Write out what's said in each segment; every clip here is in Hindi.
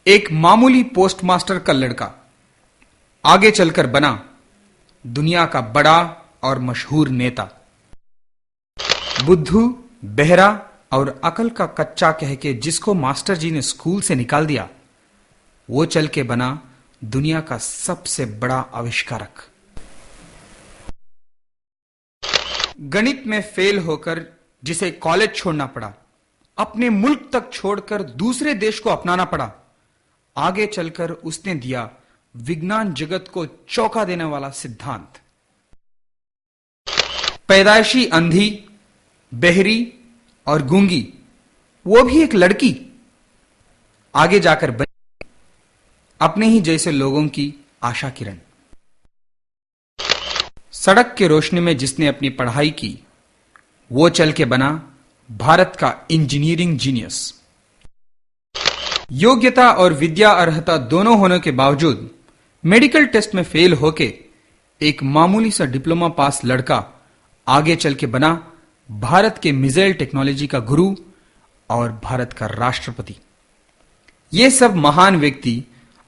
एक मामूली पोस्टमास्टर का लड़का आगे चलकर बना दुनिया का बड़ा और मशहूर नेता। बुद्धू, बहरा और अकल का कच्चा कह के जिसको मास्टर जी ने स्कूल से निकाल दिया, वो चल के बना दुनिया का सबसे बड़ा आविष्कारक। गणित में फेल होकर जिसे कॉलेज छोड़ना पड़ा, अपने मुल्क तक छोड़कर दूसरे देश को अपनाना पड़ा, आगे चलकर उसने दिया विज्ञान जगत को चौंका देने वाला सिद्धांत। पैदाइशी अंधी, बहरी और गूंगी, वो भी एक लड़की, आगे जाकर बनी अपने ही जैसे लोगों की आशा किरण। सड़क के रोशनी में जिसने अपनी पढ़ाई की, वो चल के बना भारत का इंजीनियरिंग जीनियस। योग्यता और विद्या अर्हता दोनों होने के बावजूद मेडिकल टेस्ट में फेल होके एक मामूली सा डिप्लोमा पास लड़का आगे चल के बना भारत के मिसाइल टेक्नोलॉजी का गुरु और भारत का राष्ट्रपति। ये सब महान व्यक्ति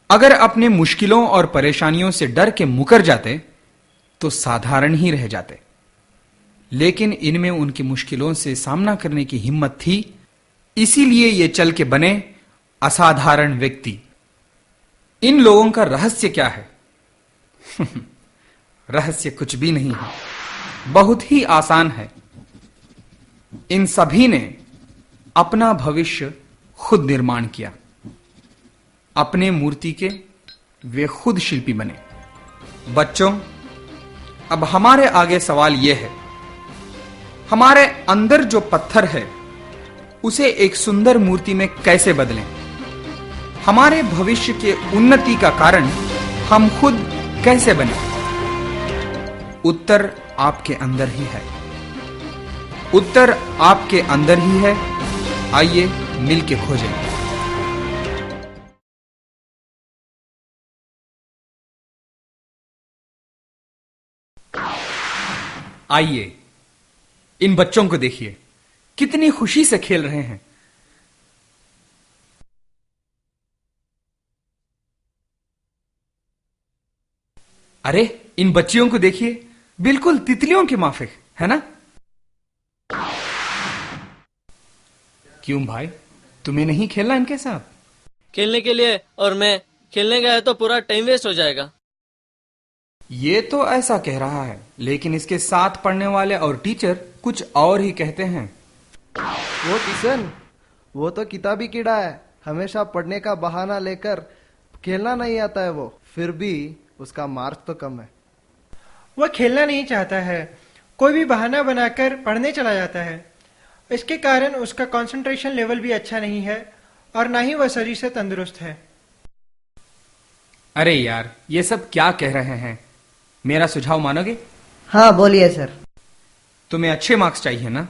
अगर अपने मुश्किलों और परेशानियों से डर के मुकर जाते तो साधारण ही रह जाते, लेकिन इनमें उनकी मुश्किलों से सामना करने की हिम्मत थी, इसीलिए ये चल के बने असाधारण व्यक्ति। इन लोगों का रहस्य क्या है? रहस्य कुछ भी नहीं है, बहुत ही आसान है। इन सभी ने अपना भविष्य खुद निर्माण किया। अपने मूर्ति के वे खुद शिल्पी बने। बच्चों, अब हमारे आगे सवाल यह है, हमारे अंदर जो पत्थर है उसे एक सुंदर मूर्ति में कैसे बदलें? हमारे भविष्य के उन्नति का कारण हम खुद कैसे बने? उत्तर आपके अंदर ही है। उत्तर आपके अंदर ही है। आइए मिलके खोजें। आइए इन बच्चों को देखिए, कितनी खुशी से खेल रहे हैं। अरे इन बच्चियों को देखिए, बिल्कुल तितलियों के माफिक, है ना? क्यों भाई, तुम्हें नहीं खेलना इनके साथ? खेलने के लिए और मैं खेलने गया तो पूरा टाइम वेस्ट हो जाएगा। ये तो ऐसा कह रहा है, लेकिन इसके साथ पढ़ने वाले और टीचर कुछ और ही कहते हैं। वो किशन, वो तो किताबी कीड़ा है, हमेशा पढ़ने का बहाना लेकर खेलना नहीं आता है वो, फिर भी उसका मार्क्स तो कम है। वह खेलना नहीं चाहता है, कोई भी बहाना बनाकर पढ़ने चला जाता है। इसके कारण उसका कंसंट्रेशन लेवल भी अच्छा नहीं है और ना ही वह शरीर से तंदुरुस्त है। अरे यार, ये सब क्या कह रहे हैं? मेरा सुझाव मानोगे? हाँ बोलिए सर। तुम्हें अच्छे मार्क्स चाहिए ना?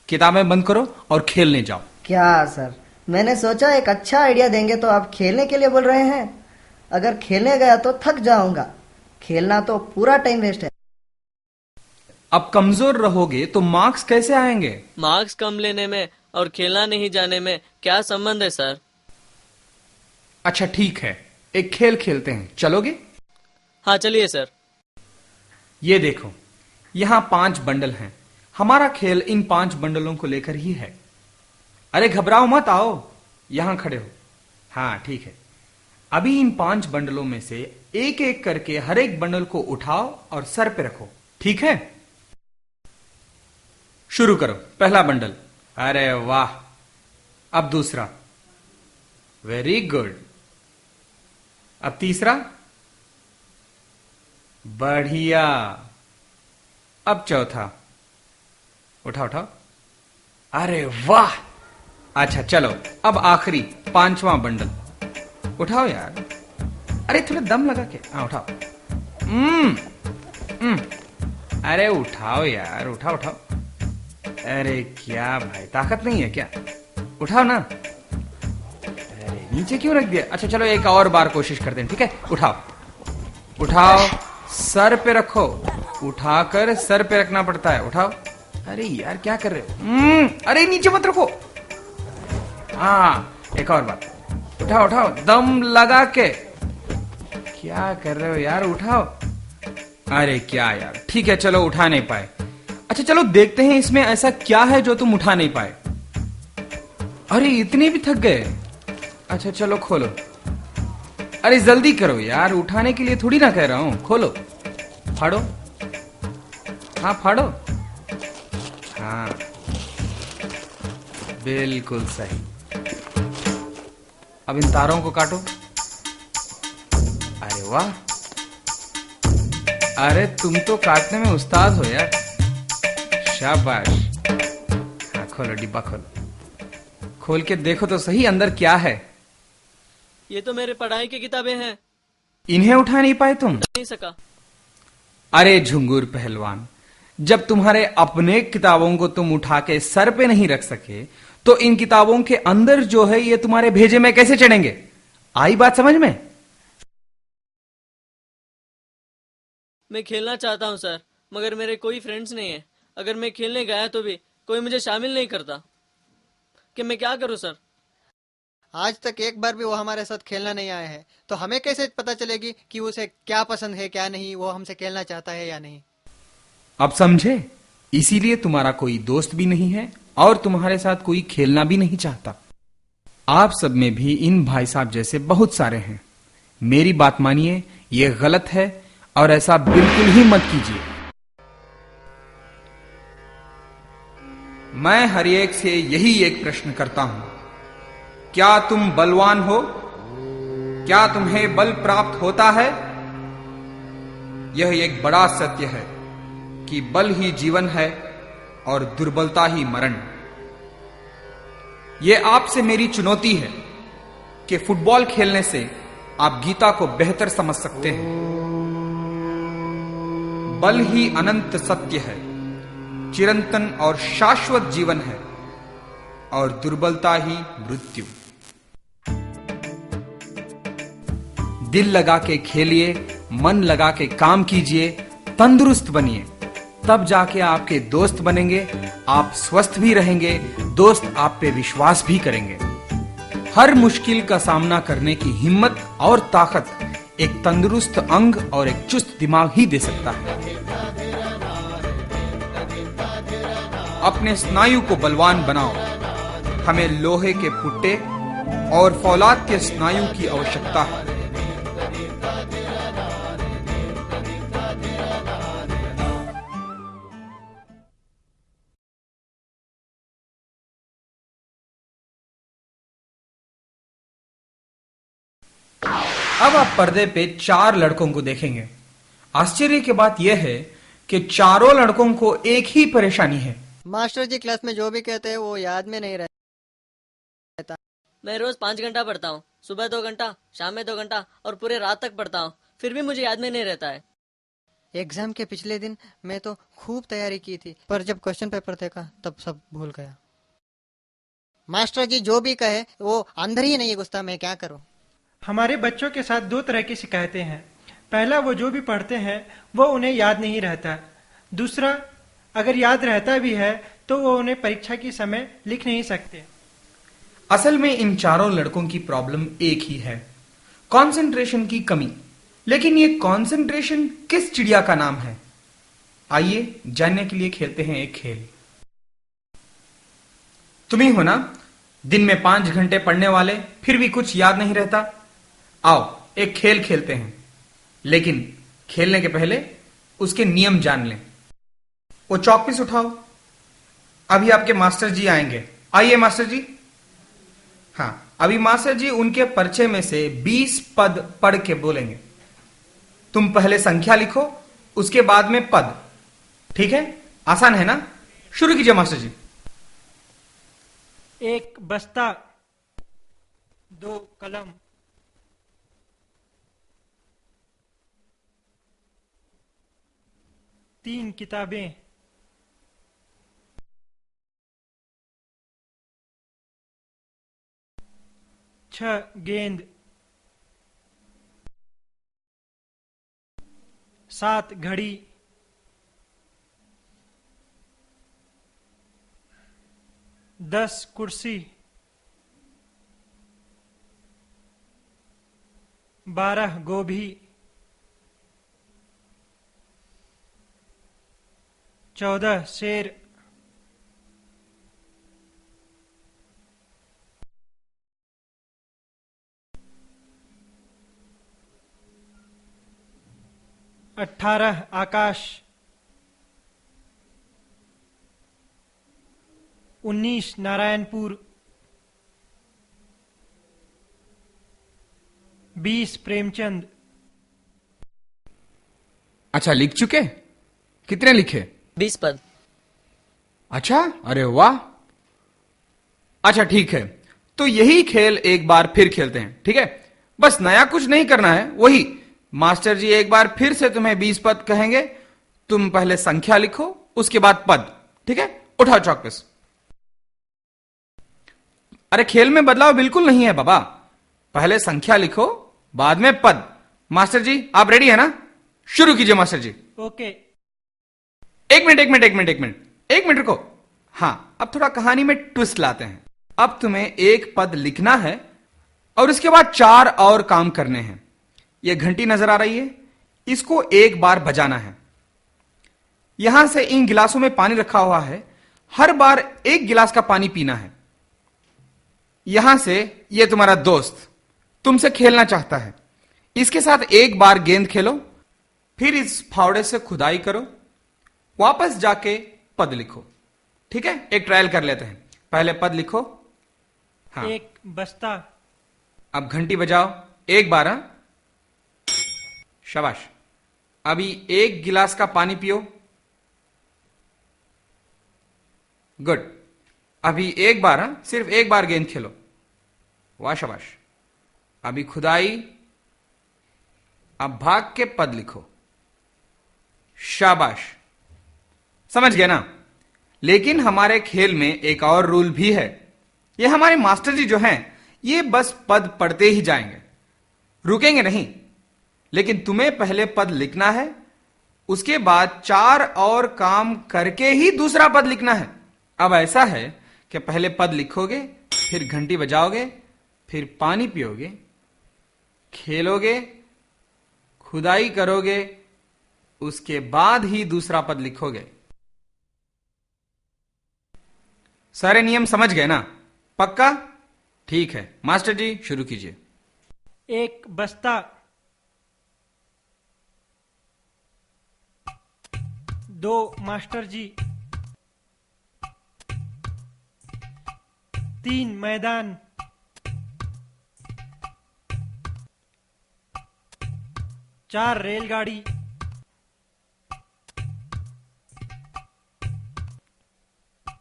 किताबें बंद करो और खेलने जाओ। क्या सर, मैंने सोचा एक अच्छा आइडिया देंगे तो आप खेलने के लिए बोल रहे हैं। अगर खेलने गया तो थक जाऊंगा, खेलना तो पूरा टाइम वेस्ट है। अब कमजोर रहोगे तो मार्क्स कैसे आएंगे? मार्क्स कम लेने में और खेलना नहीं जाने में क्या संबंध है सर? अच्छा ठीक है, एक खेल खेलते हैं, चलोगे? हाँ चलिए सर। ये देखो, यहां 5 बंडल हैं। हमारा खेल इन 5 बंडलों को लेकर ही है। अरे घबराओ मत, आओ यहां खड़े हो। हाँ ठीक है, अभी इन 5 बंडलों में से एक एक करके हर एक बंडल को उठाओ और सर पे रखो, ठीक है? शुरू करो। पहला बंडल। अरे वाह। अब दूसरा। Very good. अब तीसरा। बढ़िया। अब चौथा। उठाओ उठाओ। अरे वाह। अच्छा चलो, अब आखिरी 5वां बंडल। उठाओ यार, अरे थोड़ा दम लगा के। हाँ उठाओ। अरे उठाओ यार, उठाओ उठाओ। अरे क्या भाई, ताकत नहीं है क्या? उठाओ ना। अरे नीचे क्यों रख दिया? अच्छा चलो एक और बार कोशिश करते हैं, ठीक है? उठाओ उठाओ, सर पे रखो। उठाकर सर पे रखना पड़ता है। उठाओ। अरे यार क्या कर रहे हो? अरे नीचे मत रखो। हाँ एक और बार। उठाओ उठाओ, दम लगा के। क्या कर रहे हो यार, उठाओ। अरे क्या यार, ठीक है चलो, उठा नहीं पाए। अच्छा चलो देखते हैं इसमें ऐसा क्या है जो तुम उठा नहीं पाए। अरे इतने भी थक गए। अच्छा चलो खोलो। अरे जल्दी करो यार, उठाने के लिए थोड़ी ना कह रहा हूं। खोलो, फाड़ो। हाँ फाड़ो। हाँ बिल्कुल सही। अब इन तारों को काटो। अरे वाह, अरे तुम तो काटने में उस्ताद हो यार, शाबाश। हाँ खोलो, डिब्बा खोलो। खोल के देखो तो सही अंदर क्या है। ये तो मेरे पढ़ाई की किताबें हैं। इन्हें उठा नहीं पाए तुम? नहीं सका। अरे झुंगूर पहलवान, जब तुम्हारे अपने किताबों को तुम उठा के सर पे नहीं रख सके तो इन किताबों के अंदर जो है ये तुम्हारे भेजे में कैसे चढ़ेंगे? आई बात समझ में? मैं खेलना चाहता हूँ सर, मगर मेरे कोई फ्रेंड्स नहीं है। अगर मैं खेलने गया तो भी कोई मुझे शामिल नहीं करता। कि मैं क्या करूँ सर? आज तक एक बार भी वो हमारे साथ खेलना नहीं आया है, तो हमें कैसे पता चलेगी कि उसे क्या पसंद है क्या नहीं, वो हमसे खेलना चाहता है या नहीं। अब समझे? इसीलिए तुम्हारा कोई दोस्त भी नहीं है और तुम्हारे साथ कोई खेलना भी नहीं चाहता। आप सब में भी इन भाई साहब जैसे बहुत सारे हैं। मेरी बात मानिए, ये गलत है और ऐसा बिल्कुल ही मत कीजिए। मैं हर एक से यही एक प्रश्न करता हूं, क्या तुम बलवान हो? क्या तुम्हें बल प्राप्त होता है? यह एक बड़ा सत्य है कि बल ही जीवन है और दुर्बलता ही मरण। यह आपसे मेरी चुनौती है कि फुटबॉल खेलने से आप गीता को बेहतर समझ सकते हैं। बल ही अनंत सत्य है, चिरंतन और शाश्वत जीवन है और दुर्बलता ही मृत्यु। दिल लगा के खेलिए, मन लगा के काम कीजिए, तंदुरुस्त बनिए, तब जाके आपके दोस्त बनेंगे, आप स्वस्थ भी रहेंगे, दोस्त आप पे विश्वास भी करेंगे। हर मुश्किल का सामना करने की हिम्मत और ताकत एक तंदुरुस्त अंग और एक चुस्त दिमाग ही दे सकता है। अपने स्नायु को बलवान बनाओ। हमें लोहे के पुट्टे और फौलाद के स्नायु की आवश्यकता है। अब आप पर्दे पे 4 लड़कों को देखेंगे। आश्चर्य की बात यह है कि चारों लड़कों को एक ही परेशानी है। मास्टर जी क्लास में जो भी कहते हैं वो याद में नहीं रहता। मैं रोज 5 घंटा पढ़ता हूँ, सुबह 2 घंटा, शाम में 2 घंटा और पूरे रात तक पढ़ता हूँ, फिर भी मुझे याद में नहीं रहता है। एग्जाम के पिछले दिन मैं तो खूब तैयारी की थी, पर जब क्वेश्चन पेपर देखा तब सब भूल गया। मास्टर जी जो भी कहे वो अंदर ही नहीं घुसता, मैं क्या करूं। हमारे बच्चों के साथ 2 तरह की शिकायतें हैं। पहला, वो जो भी पढ़ते हैं वो उन्हें याद नहीं रहता। दूसरा, अगर याद रहता भी है तो वो उन्हें परीक्षा के समय लिख नहीं सकते। असल में इन चारों लड़कों की प्रॉब्लम एक ही है, कंसंट्रेशन की कमी। लेकिन ये कंसंट्रेशन किस चिड़िया का नाम है? आइए जानने के लिए खेलते हैं एक खेल। तुम ही हो ना दिन में 5 घंटे पढ़ने वाले, फिर भी कुछ याद नहीं रहता? आओ एक खेल खेलते हैं, लेकिन खेलने के पहले उसके नियम जान लें। वो चौक पीस उठाओ, अभी आपके मास्टर जी आएंगे। आइए मास्टर जी। हाँ, अभी मास्टर जी उनके पर्चे में से 20 पद पढ़ के बोलेंगे। तुम पहले संख्या लिखो, उसके बाद में पद। ठीक है? आसान है ना? शुरू कीजिए मास्टर जी। 1 बस्ता, 2 कलम, 3 किताबें, 6 गेंद, 7 घड़ी, 10 कुर्सी, 12 गोभी, 14 शेर, 18 आकाश, 19 नारायणपुर, 20 प्रेमचंद। अच्छा, लिख चुके? कितने लिखे? 20 पद। अच्छा, अरे वाह। अच्छा ठीक है, तो यही खेल एक बार फिर खेलते हैं, ठीक है? बस नया कुछ नहीं करना है, वही मास्टर जी एक बार फिर से तुम्हें 20 पद कहेंगे, तुम पहले संख्या लिखो, उसके बाद पद, ठीक है? उठाओ चौकस। अरे खेल में बदलाव बिल्कुल नहीं है बाबा, पहले संख्या लिखो, बाद में पद। मास्टर जी आप रेडी है ना? शुरू कीजिए मास्टर जी। ओके। एक मिनट रुको। हाँ, अब थोड़ा कहानी में ट्विस्ट लाते हैं। अब तुम्हें एक पद लिखना है और उसके बाद 4 और काम करने हैं। यह घंटी नजर आ रही है, इसको एक बार बजाना है। यहां से इन गिलासों में पानी रखा हुआ है, हर बार एक गिलास का पानी पीना है। यहां से यह तुम्हारा दोस्त तुमसे खेलना चाहता है, इसके साथ एक बार गेंद खेलो, फिर इस फावड़े से खुदाई करो, वापस जाके पद लिखो, ठीक है? एक ट्रायल कर लेते हैं। पहले पद लिखो। हाँ, एक बस्ता, अब घंटी बजाओ एक बार। हाँ? शाबाश। अभी एक गिलास का पानी पियो। गुड। अभी एक बार, हाँ? सिर्फ एक बार गेंद खेलो। वाह शाबाश। अभी खुदाई। अब भाग के पद लिखो। शाबाश। समझ गए ना? लेकिन हमारे खेल में एक और रूल भी है। ये हमारे मास्टर जी जो हैं, ये बस पद पढ़ते ही जाएंगे, रुकेंगे नहीं। लेकिन तुम्हें पहले पद लिखना है, उसके बाद 4 और काम करके ही दूसरा पद लिखना है। अब ऐसा है कि पहले पद लिखोगे, फिर घंटी बजाओगे, फिर पानी पियोगे, खेलोगे, खुदाई करोगे, उसके बाद ही दूसरा पद लिखोगे। सारे नियम समझ गए ना? पक्का? ठीक है, मास्टर जी शुरू कीजिए। एक बस्ता, 2 मास्टर जी, 3 मैदान, 4 रेलगाड़ी,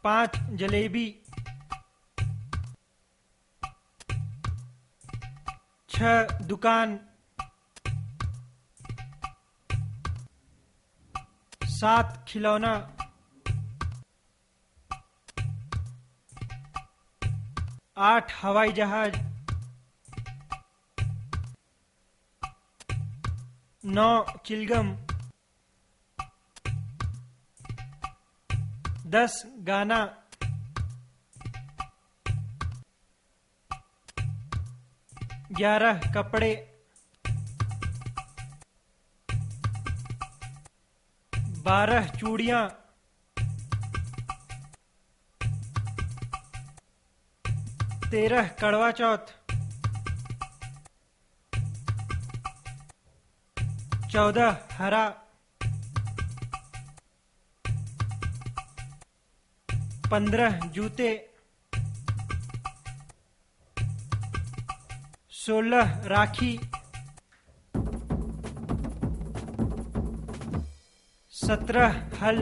5 जलेबी, 6 दुकान, 7 खिलौना, 8 हवाई जहाज, 9 चिलगम, 10 गाना, 11 कपड़े, 12 चूड़ियां, 13 कड़वा चौथ, 14 हरा, 15 जूते, 16 राखी, 17 हल,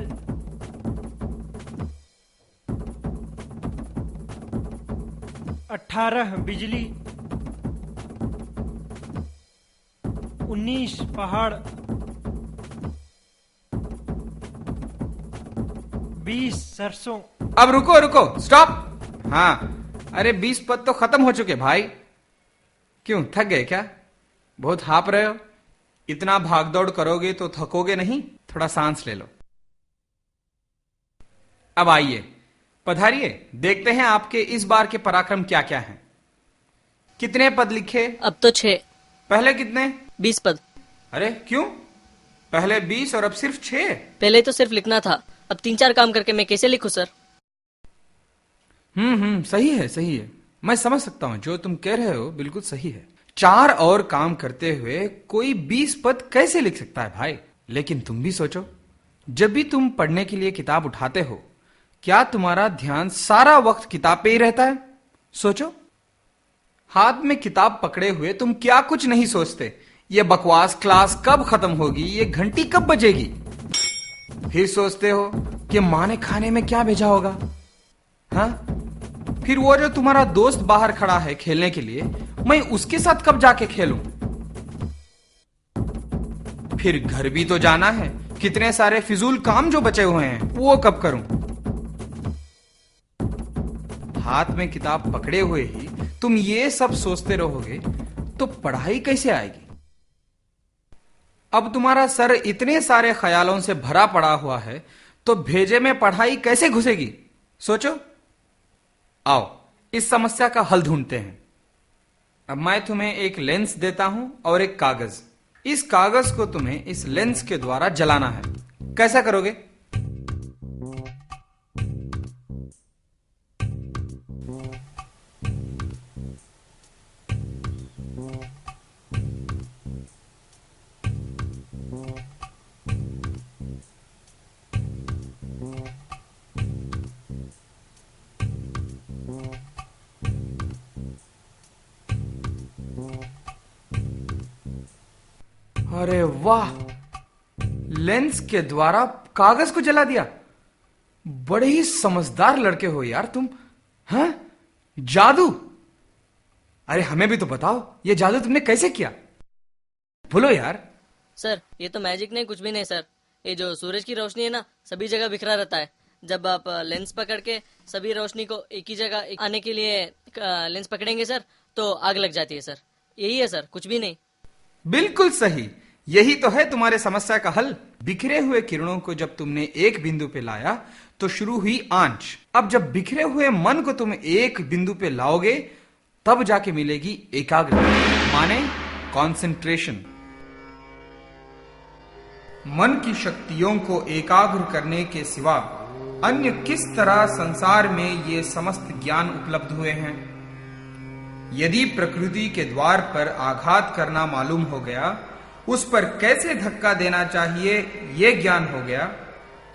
18 बिजली, 19 पहाड़, 20 सरसों। अब रुको, स्टॉप। हाँ, अरे 20 पद तो खत्म हो चुके भाई। क्यों, थक गए क्या? बहुत हाफ रहे हो? इतना भागदौड़ करोगे तो थकोगे नहीं? थोड़ा सांस ले लो। अब आइए, पधारिए, देखते हैं आपके इस बार के पराक्रम क्या क्या हैं। कितने पद लिखे? अब तो 6। पहले कितने? 20 पद। अरे क्यों? पहले 20 और अब सिर्फ 6? पहले तो सिर्फ लिखना था, अब 3-4 काम करके मैं कैसे लिखूं सर? सही है, सही है। मैं समझ सकता हूँ, जो तुम कह रहे हो बिल्कुल सही है। 4 और काम करते हुए कोई 20 पद कैसे लिख सकता है भाई? लेकिन तुम भी सोचो, जब भी तुम पढ़ने के लिए किताब उठाते हो, क्या तुम्हारा ध्यान सारा वक्त किताब पे ही रहता है? सोचो, हाथ में किताब पकड़े हुए तुम क्या कुछ नहीं सोचते, ये बकवास क्लास कब खत्म होगी, ये घंटी कब बजेगी। फिर सोचते हो कि माँ ने खाने में क्या भेजा होगा। हाँ, फिर वो जो तुम्हारा दोस्त बाहर खड़ा है खेलने के लिए, मैं उसके साथ कब जाके खेलूं। फिर घर भी तो जाना है, कितने सारे फिजूल काम जो बचे हुए हैं वो कब करूं। हाथ में किताब पकड़े हुए ही तुम ये सब सोचते रहोगे तो पढ़ाई कैसे आएगी? अब तुम्हारा सर इतने सारे ख्यालों से भरा पड़ा हुआ है तो भेजे में पढ़ाई कैसे घुसेगी? सोचो। आओ इस समस्या का हल ढूंढते हैं। अब मैं तुम्हें एक लेंस देता हूं और एक कागज। इस कागज को तुम्हें इस लेंस के द्वारा जलाना है। कैसा करोगे? अरे वाह, लेंस के द्वारा कागज को जला दिया। बड़े ही समझदार लड़के हो यार तुम। हैं? जादू? अरे हमें भी तो बताओ, ये जादू तुमने कैसे किया? बोलो यार। सर ये तो मैजिक नहीं, कुछ भी नहीं सर। ये जो सूरज की रोशनी है ना, सभी जगह बिखरा रहता है। जब आप लेंस पकड़ के सभी रोशनी को एक ही जगह आने के लिए लेंस पकड़ेंगे सर, तो आग लग जाती है सर। यही है सर, कुछ भी नहीं। बिल्कुल सही, यही तो है तुम्हारे समस्या का हल। बिखरे हुए किरणों को जब तुमने एक बिंदु पे लाया तो शुरू हुई आंच। अब जब बिखरे हुए मन को तुम एक बिंदु पे लाओगे तब जाके मिलेगी एकाग्रता, माने कंसंट्रेशन। मन की शक्तियों को एकाग्र करने के सिवा अन्य किस तरह संसार में ये समस्त ज्ञान उपलब्ध हुए हैं? यदि प्रकृति के द्वार पर आघात करना मालूम हो गया, उस पर कैसे धक्का देना चाहिए ये ज्ञान हो गया,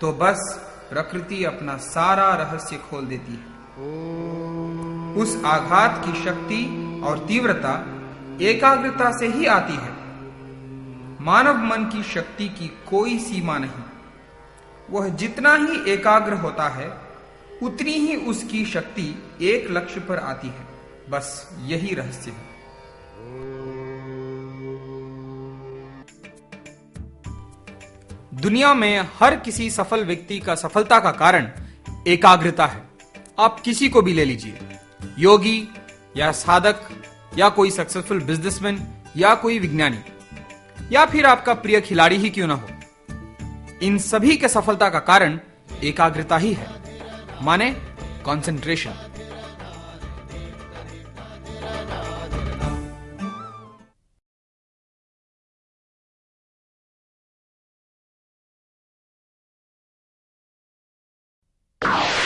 तो बस प्रकृति अपना सारा रहस्य खोल देती है। उस आघात की शक्ति और तीव्रता एकाग्रता से ही आती है। मानव मन की शक्ति की कोई सीमा नहीं। वह जितना ही एकाग्र होता है उतनी ही उसकी शक्ति एक लक्ष्य पर आती है। बस यही रहस्य है। दुनिया में हर किसी सफल व्यक्ति का सफलता का कारण एकाग्रता है। आप किसी को भी ले लीजिए, योगी या साधक या कोई सक्सेसफुल बिजनेसमैन या कोई विज्ञानी या फिर आपका प्रिय खिलाड़ी ही क्यों ना हो, इन सभी के सफलता का कारण एकाग्रता ही है, माने कंसंट्रेशन।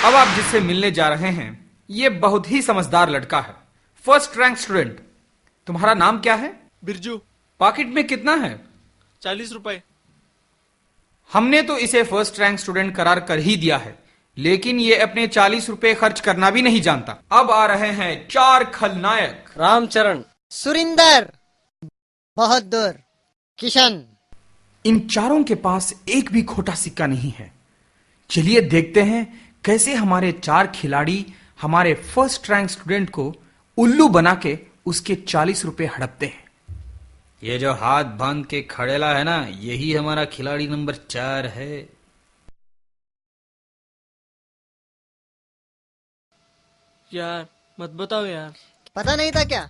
अब आप जिससे मिलने जा रहे हैं ये बहुत ही समझदार लड़का है, फर्स्ट रैंक स्टूडेंट। तुम्हारा नाम क्या है? बिरजू। पॉकेट में कितना है? 40 रुपए। हमने तो इसे फर्स्ट रैंक स्टूडेंट करार कर ही दिया है, लेकिन ये अपने 40 रुपए खर्च करना भी नहीं जानता। अब आ रहे हैं 4 खलनायक। रामचरण, सुरिंदर, बहादुर, किशन। इन चारों के पास एक भी खोटा सिक्का नहीं है। चलिए देखते हैं कैसे हमारे 4 खिलाड़ी हमारे फर्स्ट रैंक स्टूडेंट को उल्लू बना के उसके 40 रुपए हड़पते हैं। ये जो हाथ बांध के खड़ेला है ना, यही हमारा खिलाड़ी नंबर 4 है। यार मत बताओ यार। पता नहीं था क्या?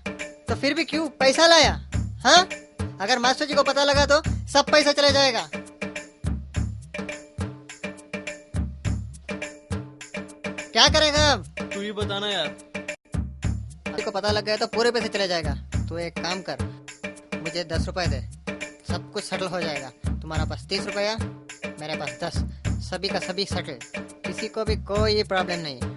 तो फिर भी क्यों पैसा लाया? हाँ, अगर मास्टर जी को पता लगा तो सब पैसा चला जाएगा। क्या करेगा अब? तू ही बताना यार। को पता लग गया तो पूरे पैसे चले जाएगा। तो एक काम कर, मुझे 10 रुपए दे, सब कुछ सेटल हो जाएगा। तुम्हारा पास 30 रुपया, मेरे पास 10, सभी का सभी सेटल, किसी को भी कोई प्रॉब्लम नहीं है।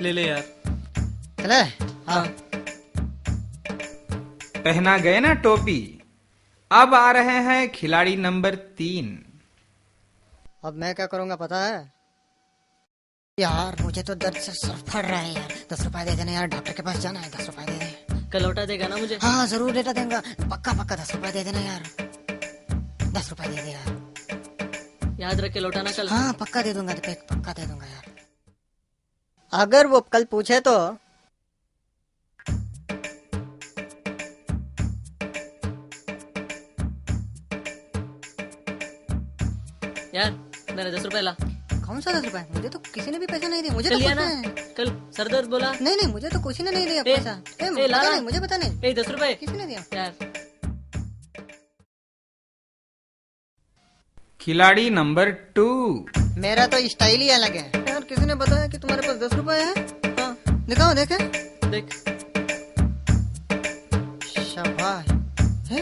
ले ले यार। चले? हाँ। पहना गए ना टोपी। अब आ रहे हैं खिलाड़ी नंबर 3। अब मैं क्या करूंगा पता है? यार मुझे तो दर्द से सर फट रहा है यार। 10 रुपए दे देना यार, डॉक्टर के पास जाना है। 10 रुपए दे दे। कल लौटा देगा ना मुझे? हाँ जरूर डेटा देगा, पक्का पक्का 10 रुपए दे देना यार। 10 रुपए दे दे यार। याद रख के लौटाना कल। हाँ पक्का दे दूंगा, पक्का दे दूंगा यार। अगर वो कल पूछे तो यार मेरे 10 रुपए ला। कौन सा 10 रुपए? मुझे तो किसी ने भी पैसा नहीं दिया। मुझे कल तो लिया पता ना? है। कल सर दर्द बोला। नहीं नहीं, मुझे तो किसी ने नहीं दिया ए, पैसा। ए, ला पता ना। नहीं, मुझे पता नहीं, 10 रुपए किसी ने दिया यार। खिलाड़ी नंबर 2। मेरा तो स्टाइल ही अलग है यार। किसी ने बताया कि तुम्हारे पास 10 रुपए है? हाँ दिखाओ देखे। देख। शाबाश है।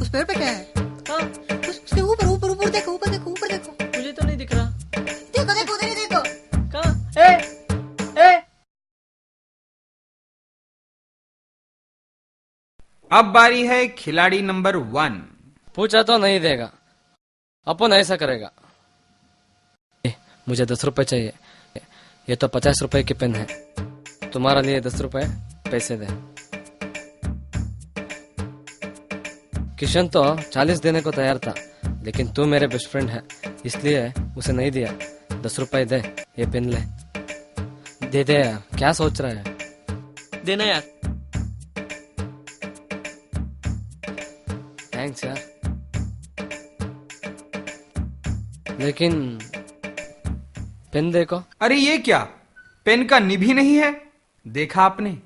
उस पेड़ पे क्या है? हाँ उसके ऊपर ऊपर ऊपर देखो, ऊपर देखो, ऊपर देखो, मुझे तो नहीं दिख रहा। देखो देखो, उधर ही देखो। कहाँ? ए अब बारी है खिलाड़ी नंबर 1। पूछा तो नहीं देगा, अपन ऐसा करेगा। मुझे 10 रुपए चाहिए, ये तो 50 रुपए की पेन है, तुम्हारा लिए 10 रुपए पैसे दे। किशन तो 40 देने को तैयार था, लेकिन तू मेरे बेस्ट फ्रेंड है इसलिए उसे नहीं दिया। 10 रुपए दे, ये पेन ले। दे दे यार, क्या सोच रहा है? देना यार। थैंक्स यार, लेकिन पेन देखो। अरे ये क्या, पेन का निब ही नहीं है। देखा आपने,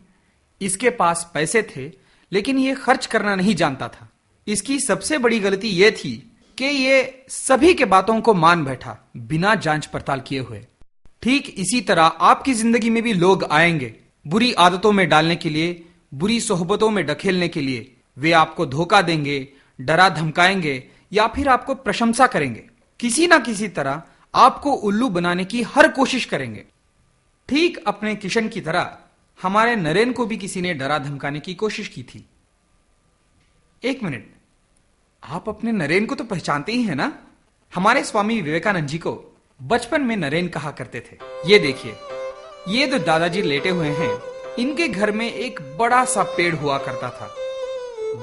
इसके पास पैसे थे लेकिन ये खर्च करना नहीं जानता था। इसकी सबसे बड़ी गलती ये थी कि ये सभी के बातों को मान बैठा बिना जांच पड़ताल किए हुए। ठीक इसी तरह आपकी जिंदगी में भी लोग आएंगे बुरी आदतों में डालने के लिए, बुरी सोहबतों में ढकेलने के लिए। वे आपको धोखा देंगे, डरा धमकाएंगे या फिर आपको प्रशंसा करेंगे। किसी ना किसी तरह आपको उल्लू बनाने की हर कोशिश करेंगे। ठीक अपने किशन की तरह हमारे नरेन को भी किसी ने डरा धमकाने की कोशिश की थी। एक मिनट, आप अपने नरेन को तो पहचानते ही हैं ना? हमारे स्वामी विवेकानंद जी को बचपन में नरेन कहा करते थे। ये देखिए, ये जो दादाजी लेटे हुए हैं, इनके घर में एक बड़ा सा पेड़ हुआ करता था,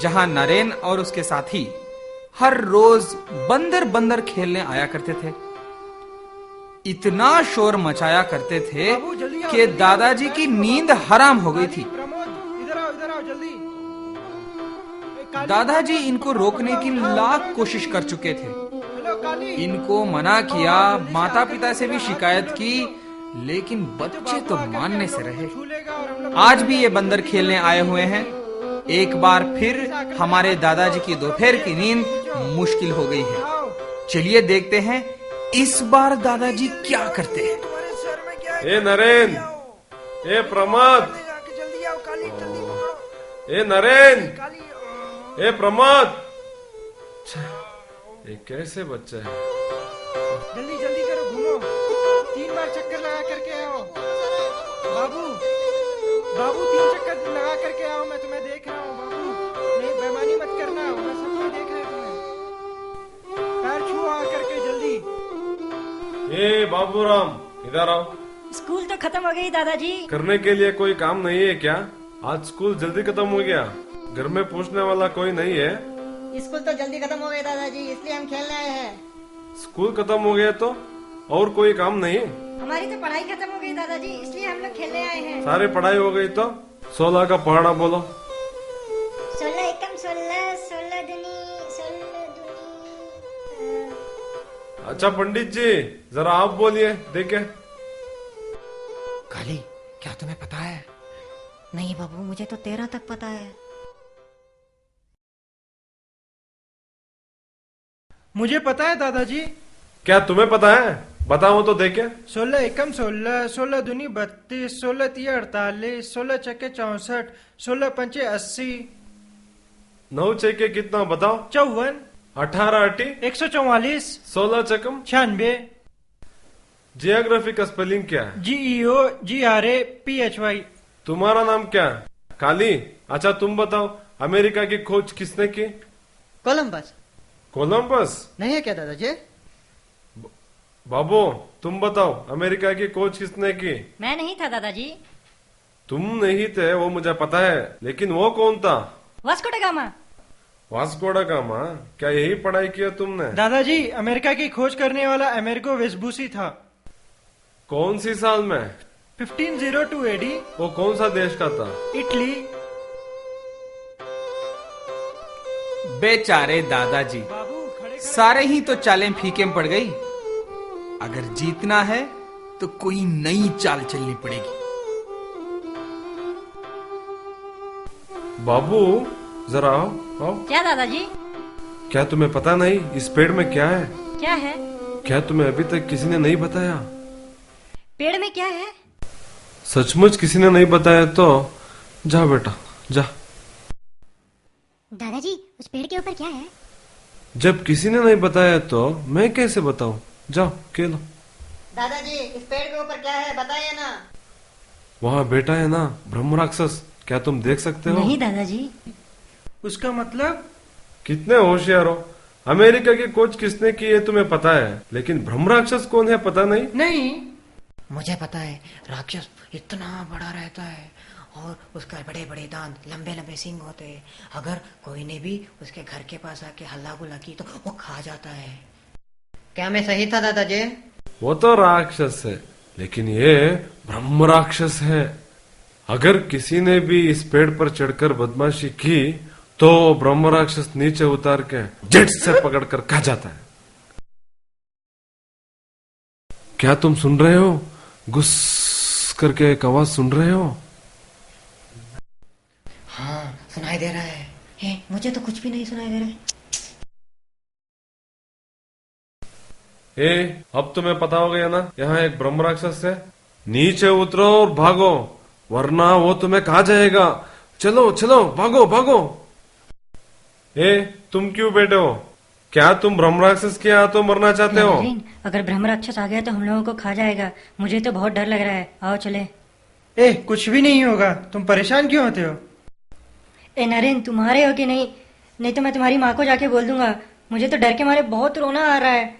जहां नरेन और उसके साथी हर रोज बंदर बंदर खेलने आया करते थे। इतना शोर मचाया करते थे कि दादाजी की नींद हराम हो गई थी। प्रमोद इधर आओ जल्दी। दादाजी इनको रोकने की लाख कोशिश कर चुके थे। हेलो काली। इनको मना किया, माता पिता से भी शिकायत की, लेकिन बच्चे तो मानने से रहे। आज भी ये बंदर खेलने आए हुए हैं। एक बार फिर हमारे दादाजी की दोपहर की नींद मुश्किल हो गई है। चलिए देखते हैं इस बार दादाजी क्या करते हैं। ए नरेन, ए प्रमोद, ए नरेन, ए प्रमोद। ये कैसे बच्चा है? जल्दी जल्दी करो, घूमो, 3 बार चक्कर लगा करके आओ। बाबू बाबू 3 चक्कर लगा करके आओ, मैं तुम्हें देख रहा हूँ। बाबू नहीं, बेईमानी मत करना, मैं सब कुछ देख रहा हूँ तुम्हें। पैर छुओ आ करके जल्दी। ए बाबूराम, इधर आओ। स्कूल तो खत्म हो गई दादाजी। करने के लिए कोई काम नहीं है क्या? आज स्कूल जल्दी खत्म हो गया, घर में पूछने वाला कोई नहीं है? स्कूल तो जल्दी खत्म हो गए दादाजी, इसलिए हम खेलने आए हैं। स्कूल खत्म हो गया तो और कोई काम नहीं? हमारी तो पढ़ाई खत्म हो गई दादाजी, इसलिए हम लोग खेलने आए हैं। सारी पढ़ाई हो गई तो 16 का पहाड़ा बोलो। 16 एकम 16, 16 दुनी, 16 दुनी। अच्छा पंडित जी, जरा आप बोलिए, देखे। काली, क्या तुम्हें पता है? नहीं बाबू, मुझे तो 13 तक पता है। मुझे पता है दादाजी। क्या तुम्हें पता है? बताओ तो देखे। 16 एकम 16, 16 दूनी 32, 16 तिया 48, 16 छक्के 64, 16 पंचे 80, 9 छक्के कितना बताओ। 54, 18 अट्टी 144, 16 चकम 96, जियोग्राफी का स्पेलिंग क्या है। GEOGRAPHY। तुम्हारा नाम क्या है। काली। अच्छा तुम बताओ, अमेरिका की खोज किसने की। कोलंबस। कोलंबस नहीं है क्या दादाजी? बाबू तुम बताओ, अमेरिका की खोज किसने की। मैं नहीं था दादाजी। तुम नहीं थे वो मुझे पता है, लेकिन वो कौन था। Vasco da Gama. Vasco da Gama. क्या यही पढ़ाई किया तुमने। दादाजी अमेरिका की खोज करने वाला अमेरिको वेस्पुसी था। कौन सी साल में। 1502 AD। वो कौन सा देश का था। इटली। बेचारे दादाजी, बाबू खड़े सारे ही तो चालें फीके में पड़ गई। अगर जीतना है तो कोई नई चाल चलनी पड़ेगी। बाबू जरा आओ आओ। क्या दादाजी? क्या तुम्हें पता नहीं इस पेड़ में क्या है। क्या है? क्या तुम्हें अभी तक किसी ने नहीं बताया। पेड़ में क्या है? सचमुच किसी ने नहीं बताया तो जा बेटा जा। दादाजी उस पेड़ के ऊपर क्या है? जब किसी ने नहीं बताया तो मैं कैसे बताऊं। जाओ खेलो। दादाजी इस पेड़ के ऊपर क्या है बताइए ना। वहाँ बेटा है ना ब्रह्म राक्षस, क्या तुम देख सकते हो। नहीं दादाजी। उसका मतलब। कितने होशियार हो। अमेरिका की खोज किसने की है तुम्हें पता है, लेकिन ब्रह्म राक्षस कौन है पता नहीं। नहीं मुझे पता है, राक्षस इतना बड़ा रहता है और उसका बड़े बड़े दांत, लंबे लंबे सींग होते हैं। अगर कोई ने भी उसके घर के पास आके हल्ला गुल्ला की तो वो खा जाता है। क्या मैं सही था दादाजी? वो तो राक्षस है, लेकिन ये ब्रह्म राक्षस है। अगर किसी ने भी इस पेड़ पर चढ़कर बदमाशी की तो ब्रह्म राक्षस नीचे उतार के झट से पकड़कर खा जाता है। क्या तुम सुन रहे हो। गुस्स करके एक आवाज सुन रहे हो। हाँ सुनाई दे रहा है। मुझे तो कुछ भी नहीं सुनाई दे रहा है। अब तुम्हें पता हो गया ना, यहाँ एक ब्रह्म राक्षस है। नीचे उतरो और भागो, वरना वो तुम्हें खा जाएगा। चलो चलो भागो भागो। तुम क्यों बैठे हो। क्या तुम ब्रह्म राक्षस के हाथों मरना चाहते हो। नरेन, अगर ब्रह्म राक्षस आ गया तो हम लोगों को खा जाएगा। मुझे तो बहुत डर लग रहा है। आओ चले। कुछ भी नहीं होगा, तुम परेशान क्यों होते हो। नरेन तुम्हारे हो कि नहीं? नहीं तो मैं तुम्हारी माँ को जाके बोल दूंगा। मुझे तो डर के मारे बहुत रोना आ रहा है।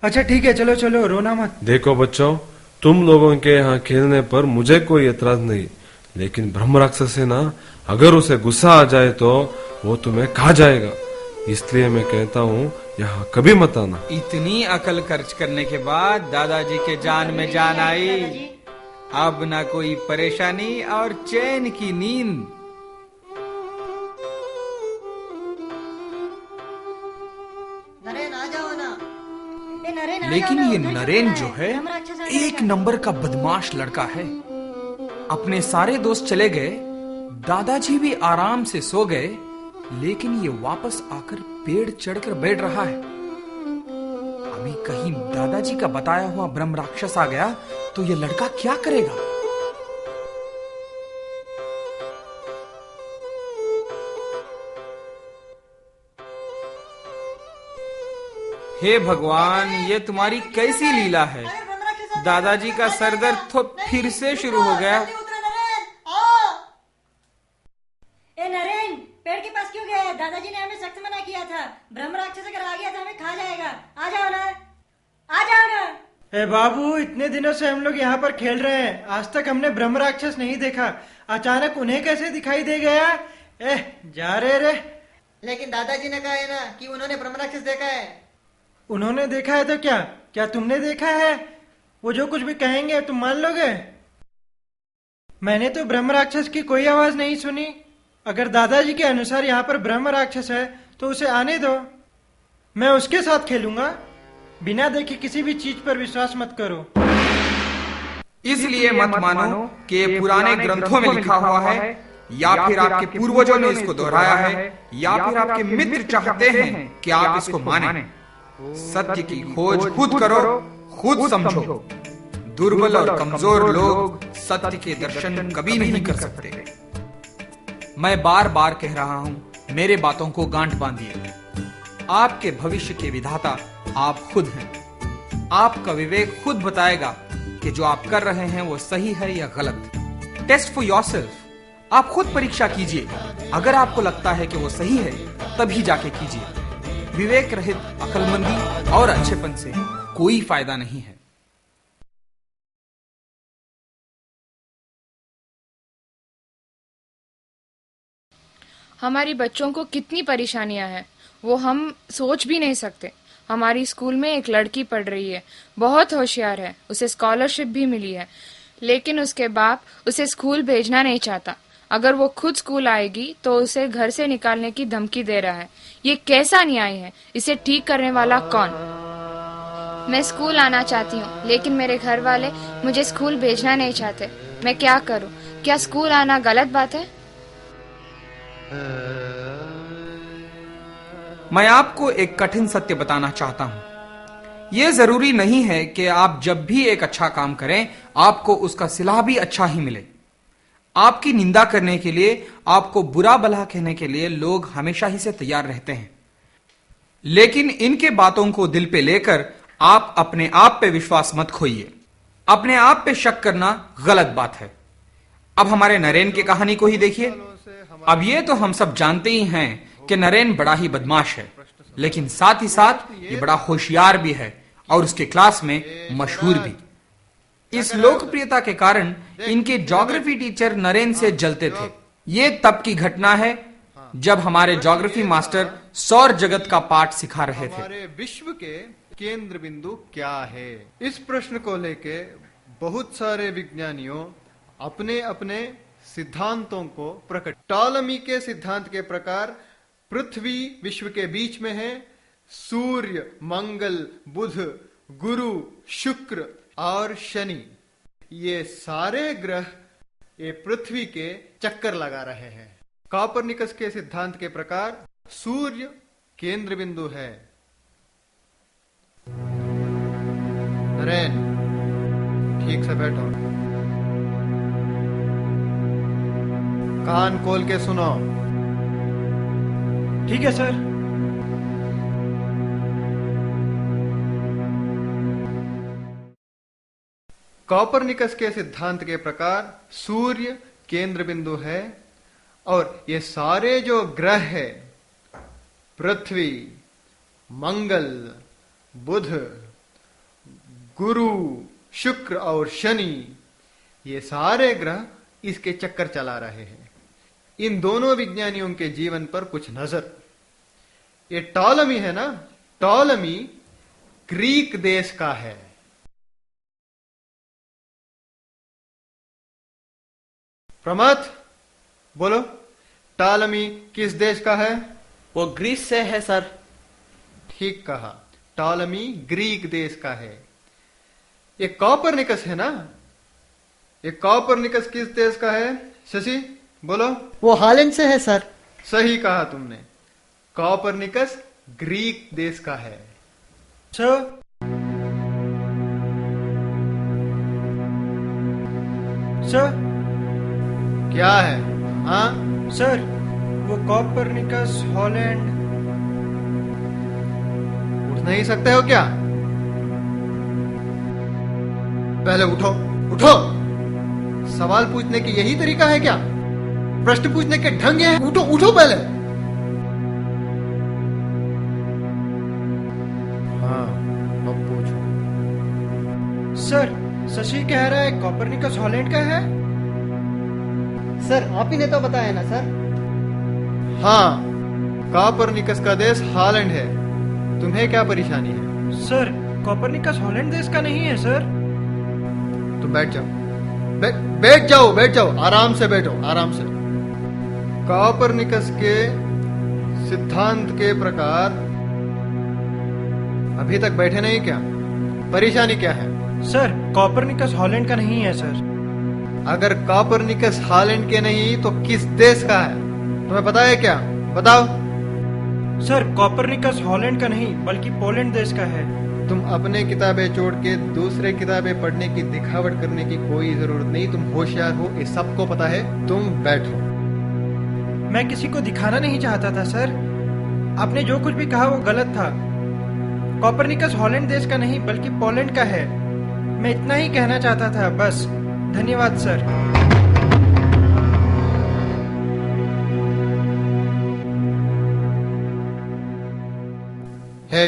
अच्छा ठीक है, चलो चलो रोना मत। देखो बच्चों, तुम लोगों के यहाँ खेलने पर मुझे कोई एतराज नहीं, लेकिन ब्रह्म राक्षस है ना, अगर उसे गुस्सा आ जाए तो वो तुम्हें खा जाएगा। इसलिए मैं कहता हूँ यहाँ कभी मत आना। इतनी अकल खर्च करने के बाद दादाजी के जान में जान आई। अब ना कोई परेशानी और चैन की नींद। नरेन आ जाओ ना। नरेन, आ लेकिन जाओ ना, ये उधर नरेन चल जो रहा है ब्रह्म राक्षस आ जाएगा। एक नंबर का बदमाश लड़का है। अपने सारे दोस्त चले गए, दादाजी भी आराम से सो गए, लेकिन ये वापस आकर पेड़ चढ़कर बैठ रहा है। अभी कहीं दादाजी का बताया हुआ ब्रह्म राक्षस आ गया तो ये लड़का क्या करेगा। हे भगवान, ये तुम्हारी कैसी लीला है। दादाजी का सरदर्द तो फिर से शुरू हो गया। नरेन, पेड़ के पास क्यों गए? दादाजी ने हमें सख्त मना किया था। ब्रह्म राक्षस अगर आ गया तो हमें खा जाएगा। आ जाओ ना, आ जाओ ना। बाबू इतने दिनों से हम लोग यहाँ पर खेल रहे हैं, आज तक हमने ब्रह्म राक्षस नहीं देखा। अचानक उन्हें कैसे दिखाई दे गया। जा रे। लेकिन दादाजी ने कहा है ना कि उन्होंने ब्रह्म राक्षस देखा है। उन्होंने देखा है तो क्या तुमने देखा है? वो जो कुछ भी कहेंगे तुम मान लोगे? मैंने तो ब्रह्म राक्षस की कोई आवाज नहीं सुनी। अगर दादाजी के अनुसार यहाँ पर ब्रह्म राक्षस है तो उसे आने दो, मैं उसके साथ खेलूंगा। बिना देखे किसी भी चीज पर विश्वास मत करो। इसलिए मत मानो कि पुराने ग्रंथों में लिखा हुआ है, या फिर आपके पूर्वजों ने इसको दोहराया है, या फिर आपके मित्र चाहते हैं कि आप इसको माने। सत्य की खोज खुद करो, खुद समझो, दुर्बल और कमजोर लोग सत्य के दर्शन कभी नहीं कर सकते। मैं बार बार कह रहा हूं, मेरे बातों को गांठ बांधिए। आपके भविष्य के विधाता आप खुद हैं। आपका विवेक खुद बताएगा कि जो आप कर रहे हैं वो सही है या गलत। Test for yourself. आप खुद परीक्षा कीजिए। अगर आपको लगता है कि वो सही है, तभी जाके कीजिए। विवेक रहित अक्लमंदी और अच्छेपन से कोई फायदा नहीं है। हमारी बच्चों को कितनी परेशानियां हैं, वो हम सोच भी नहीं सकते। हमारी स्कूल में एक लड़की पढ़ रही है, बहुत होशियार है, उसे स्कॉलरशिप भी मिली है, लेकिन उसके बाप उसे स्कूल भेजना नहीं चाहता। अगर वो खुद स्कूल आएगी तो उसे घर से निकालने की धमकी दे रहा है। ये कैसा न्याय है? इसे ठीक करने वाला कौन? मैं स्कूल आना चाहती हूँ, लेकिन मेरे घर वाले मुझे स्कूल भेजना नहीं चाहते। मैं क्या करूँ? क्या स्कूल आना गलत बात है? मैं आपको एक कठिन सत्य बताना चाहता हूं। यह जरूरी नहीं है कि आप जब भी एक अच्छा काम करें, आपको उसका सिला भी अच्छा ही मिले। आपकी निंदा करने के लिए, आपको बुरा भला कहने के लिए लोग हमेशा ही से तैयार रहते हैं। लेकिन इनके बातों को दिल पे लेकर आप अपने आप पे विश्वास मत खोइए। अपने आप पे शक करना गलत बात है। अब हमारे नरेन की कहानी को ही देखिए। अब ये तो हम सब जानते ही हैं कि नरेन बड़ा ही बदमाश है, लेकिन साथ ही साथ ये बड़ा होशियार भी है और उसके क्लास में मशहूर भी। इस लोकप्रियता के कारण इनके ज्योग्राफी टीचर नरेन से जलते थे। ये तब की घटना है जब हमारे ज्योग्राफी मास्टर सौर जगत का पाठ सिखा रहे थे। हमारे विश्व के केंद्र बिंदु क्या है? इस प्रश्न को लेके बहुत सारे विज्ञानियों अपने अपने सिद्धांतों को प्रकट। टॉलमी के सिद्धांत के प्रकार पृथ्वी विश्व के बीच में है, सूर्य, मंगल, बुध, गुरु, शुक्र और शनि, ये सारे ग्रह ये पृथ्वी के चक्कर लगा रहे हैं। कॉपरनिकस के सिद्धांत के प्रकार सूर्य केंद्र बिंदु है। नरेन, ठीक से बैठो, कान खोल के सुनो। ठीक है सर। कॉपरनिकस के सिद्धांत के प्रकार सूर्य केंद्र बिंदु है और ये सारे जो ग्रह है, पृथ्वी, मंगल, बुध, गुरु, शुक्र और शनि, ये सारे ग्रह इसके चक्कर चला रहे हैं। इन दोनों विज्ञानियों के जीवन पर कुछ नजर। ये टॉलमी है ना, टॉलमी ग्रीक देश का है। प्रमथ, बोलो, टॉलमी किस देश का है? वो ग्रीस से है सर। ठीक कहा, टॉलमी ग्रीक देश का है। ये कॉपरनिकस है ना, ये कॉपरनिकस किस देश का है? शशि, बोलो। वो हॉलैंड से है सर। सही कहा तुमने, कॉपरनिकस ग्रीक देश का है। सर, सर क्या है? हाँ सर, वो कॉपरनिकस हॉलैंड। उठ नहीं सकते हो क्या? पहले उठो, उठो। सवाल पूछने की यही तरीका है क्या? प्रश्न पूछने के ढंग है? उठो, उठो पहले। हाँ, अब पूछो। सर, शशि कह रहा है कॉपरनिकस हॉलैंड का है। सर, आप ही ने तो बताया ना सर। हाँ, कॉपरनिकस का देश हॉलैंड है। तुम्हें क्या परेशानी है? सर, कॉपरनिकस हॉलैंड देश का नहीं है सर। तुम बैठ जाओ, बैठ जाओ, बैठ जाओ, आराम से बैठो, आराम से। कॉपरनिकस के सिद्धांत के प्रकार अभी तक बैठे नहीं क्या? परेशानी क्या है? सर, कॉपरनिकस हॉलैंड का नहीं है सर। अगर कॉपरनिकस हॉलैंड के नहीं तो किस देश का है? तुम्हें पता है क्या? बताओ। सर, कॉपरनिकस हॉलैंड का नहीं बल्कि पोलैंड देश का है। तुम अपने किताबें छोड़ के दूसरे किताबें पढ़ने की दिखावट करने की कोई जरूरत नहीं। तुम होशियार हो, ये सबको पता है। तुम बैठो। मैं किसी को दिखाना नहीं चाहता था सर। आपने जो कुछ भी कहा वो गलत था। कोपरनिकस हॉलैंड देश का नहीं बल्कि पोलैंड का है। मैं इतना ही कहना चाहता था, बस। धन्यवाद सर। हे,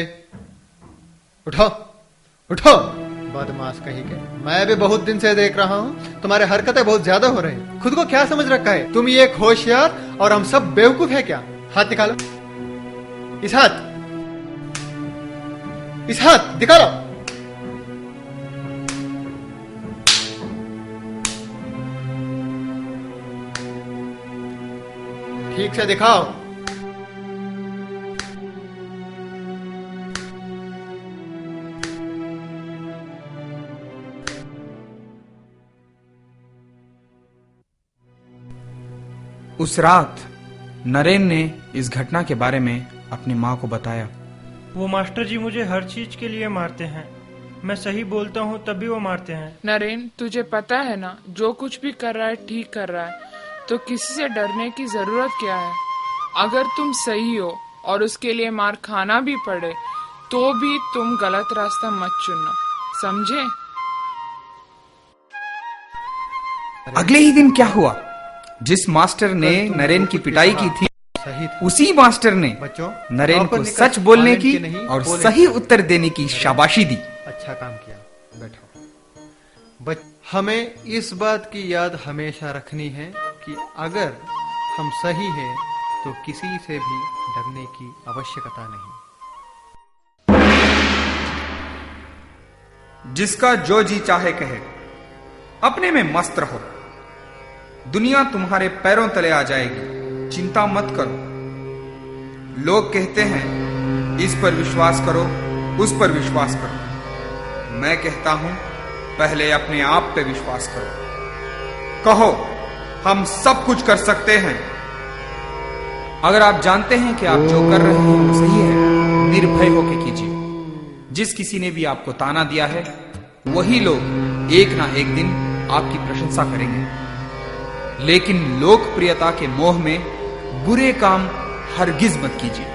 उठो उठो, बदमाश कहीं के। मैं भी बहुत दिन से देख रहा हूँ, तुम्हारे हरकतें बहुत ज्यादा हो रही हैं। खुद को क्या समझ रखा है? तुम ये एक होशियार और हम सब बेवकूफ है क्या? हाथ निकालो, इस हाथ दिखाओ। ठीक से दिखाओ। उस रात नरेन ने इस घटना के बारे में अपनी माँ को बताया। वो मास्टर जी मुझे हर चीज के लिए मारते हैं। मैं सही बोलता हूँ तब भी वो मारते हैं। नरेन, तुझे पता है ना, जो कुछ भी कर रहा है ठीक कर रहा है, तो किसी से डरने की जरूरत क्या है। अगर तुम सही हो और उसके लिए मार खाना भी पड़े तो भी तुम गलत रास्ता मत चुनना, समझे? अगले ही दिन क्या हुआ? जिस मास्टर ने नरेन की पिटाई की थी, उसी मास्टर ने नरेन को सच बोलने की और सही उत्तर देने की शाबाशी दी। अच्छा काम किया, बैठो। हमें इस बात की याद हमेशा रखनी है कि अगर हम सही हैं तो किसी से भी डरने की आवश्यकता नहीं। जिसका जो जी चाहे कहे, अपने में मस्त रहो। दुनिया तुम्हारे पैरों तले आ जाएगी, चिंता मत करो। लोग कहते हैं इस पर विश्वास करो, उस पर विश्वास करो। मैं कहता हूं पहले अपने आप पे विश्वास करो। कहो हम सब कुछ कर सकते हैं। अगर आप जानते हैं कि आप जो कर रहे हैं वो सही है, निर्भय होकर कीजिए। जिस किसी ने भी आपको ताना दिया है, वही लोग एक ना एक दिन आपकी प्रशंसा करेंगे। लेकिन लोकप्रियता के मोह में बुरे काम हरगिज मत कीजिए।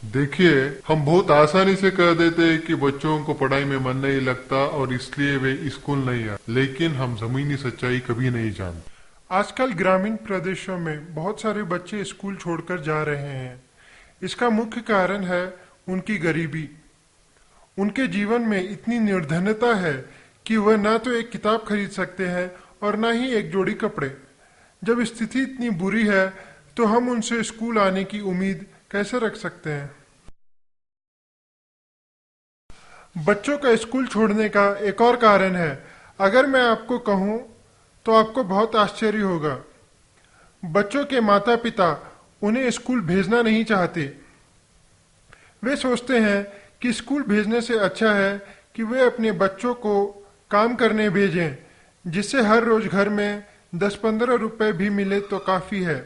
देखिए, हम बहुत आसानी से कह देते हैं कि बच्चों को पढ़ाई में मन नहीं लगता और इसलिए वे स्कूल नहीं आते, लेकिन हम जमीनी सच्चाई कभी नहीं जानते। आजकल ग्रामीण प्रदेशों में बहुत सारे बच्चे स्कूल छोड़कर जा रहे हैं। इसका मुख्य कारण है उनकी गरीबी। उनके जीवन में इतनी निर्धनता है कि वह ना तो एक किताब खरीद सकते हैं और ना ही एक जोड़ी कपड़े। जब स्थिति इतनी बुरी है तो हम उनसे स्कूल आने की उम्मीद कैसे रख सकते हैं? बच्चों का स्कूल छोड़ने का एक और कारण है। अगर मैं आपको कहूं तो आपको बहुत आश्चर्य होगा। बच्चों के माता पिता उन्हें स्कूल भेजना नहीं चाहते। वे सोचते हैं कि स्कूल भेजने से अच्छा है कि वे अपने बच्चों को काम करने भेजें, जिससे हर रोज घर में 10-15 रुपए भी मिले तो काफी है।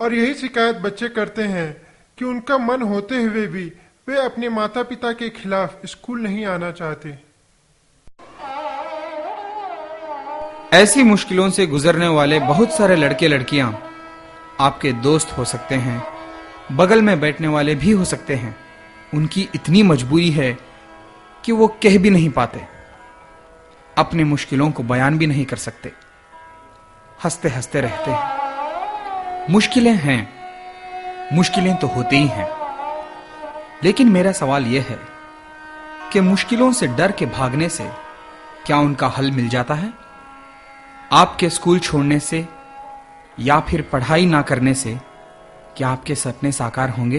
और यही शिकायत बच्चे करते हैं कि उनका मन होते हुए भी वे अपने माता पिता के खिलाफ स्कूल नहीं आना चाहते। ऐसी मुश्किलों से गुजरने वाले बहुत सारे लड़के लड़कियां आपके दोस्त हो सकते हैं, बगल में बैठने वाले भी हो सकते हैं। उनकी इतनी मजबूरी है कि वो कह भी नहीं पाते, अपनी मुश्किलों को बयान भी नहीं कर सकते, हंसते हंसते रहते हैं। मुश्किलें हैं, मुश्किलें तो होती ही हैं, लेकिन मेरा सवाल यह है कि मुश्किलों से डर के भागने से क्या उनका हल मिल जाता है? आपके स्कूल छोड़ने से या फिर पढ़ाई ना करने से क्या आपके सपने साकार होंगे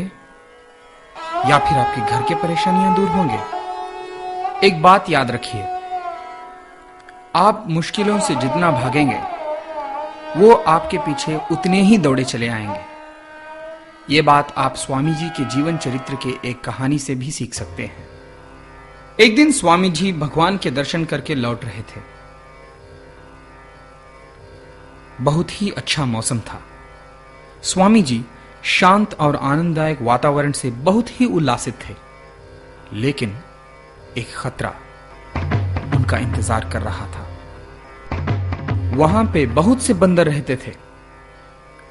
या फिर आपके घर की परेशानियां दूर होंगे? एक बात याद रखिए, आप मुश्किलों से जितना भागेंगे वो आपके पीछे उतने ही दौड़े चले आएंगे। ये बात आप स्वामी जी के जीवन चरित्र के एक कहानी से भी सीख सकते हैं। एक दिन स्वामी जी भगवान के दर्शन करके लौट रहे थे। बहुत ही अच्छा मौसम था। स्वामी जी शांत और आनंददायक वातावरण से बहुत ही उल्लासित थे, लेकिन एक खतरा उनका इंतजार कर रहा था। वहां पे बहुत से बंदर रहते थे।